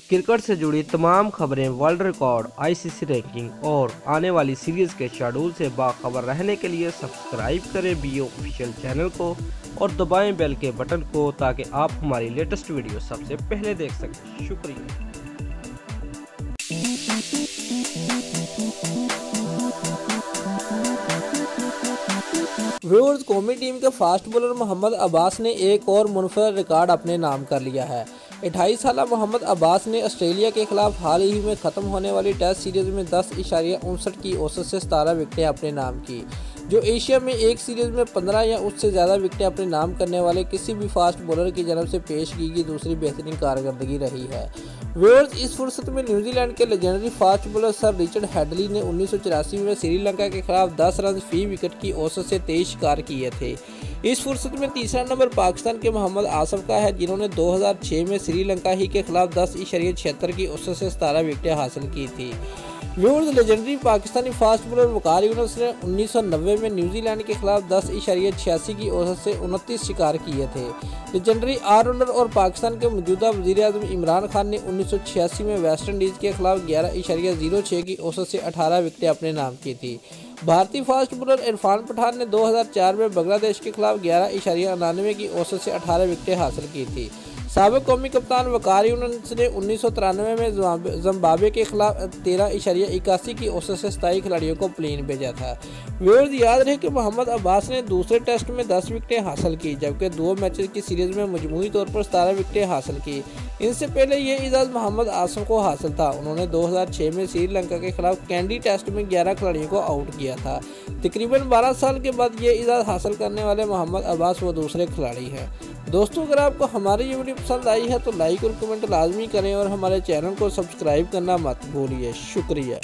Cricket से जुड़ी तमाम खबरें, वर्ल्ड रिकॉर्ड, आईसीसी रैंकिंग और आने वाली सीरीज के शेड्यूल से बाखबर रहने के लिए सब्सक्राइब करें बीओ ऑफिशियल चैनल को और दबाएं बेल के बटन को ताकि आप हमारी लेटेस्ट वीडियो सबसे पहले देख सकें। शुक्रिया। व्यूअर्स, कौमी टीम के फास्ट बॉलर मोहम्मद अब्बास ने एक और मुनफरद रिकॉर्ड अपने नाम कर लिया है। 28 साल मोहम्मद अब्बास ने ऑस्ट्रेलिया के खिलाफ हाल ही में ख़त्म होने वाली टेस्ट सीरीज़ में 10.59 की औसत से 17 विकेटें अपने नाम की, जो एशिया में एक सीरीज़ में 15 या उससे ज़्यादा विकेटें अपने नाम करने वाले किसी भी फास्ट बॉलर की जन्म से पेश की गई दूसरी बेहतरीन कारकर्दगी रही है। व्यूअर्स, इस फुर्सत में न्यूजीलैंड के legendary fast bowler sir Richard Hadlee ने 1984 में श्रीलंका के खिलाफ 10 रन फी विकेट की औसत से 23 शिकार किए थे। इस फुर्सत में तीसरा नंबर पाकिस्तान के मोहम्मद आसिफ का है, जिन्होंने 2006 में श्रीलंका ही के खिलाफ 10.76 की औसत से 17 विकेटें हासिल की थी। Viewers, legendary Pakistani fast bowler Waqar Younis ने 1990 में न्यूजीलैंड के खिलाफ 10.86 की औसत से 29 शिकार किए थे। लेजेंडरी ऑलराउंडर और पाकिस्तान के मौजूदा वज़ीर-ए-आज़म इमरान खान ने 1986 में वेस्ट इंडीज़ के खिलाफ 11.06 की औसत से 18 विकेटें अपने नाम की थी। भारतीय फास्ट बॉलर इरफान पठान ने 2004 में बांग्लादेश के खिलाफ 11.99 की औसत से 18 विकेटें हासिल की थी। साबिक कौमी कप्तान वकार यूनुस ने 1993 में जिम्बाब्वे के खिलाफ 13.81 की औसत से 27 खिलाड़ियों को प्लेन भेजा था। व्यूअर्स, याद रहे कि मोहम्मद अब्बास ने दूसरे टेस्ट में 10 विकेटें हासिल की, जबकि 2 मैचेस की सीरीज़ में मजमूई तौर पर 17 विकेटें हासिल की। इनसे पहले ये एजाज़ मोहम्मद आसिफ को हासिल था। उन्होंने 2006 में श्रीलंका के खिलाफ कैंडी टेस्ट में 11 खिलाड़ियों को आउट किया था। तकरीबन 12 साल के बाद ये एजाज़ हासिल करने वाले मोहम्मद अब्बास वो दूसरे खिलाड़ी हैं। दोस्तों, अगर आपको हमारी ये वीडियो पसंद आई है तो लाइक और कमेंट लाजमी करें और हमारे चैनल को सब्सक्राइब करना मत भूलिए। शुक्रिया।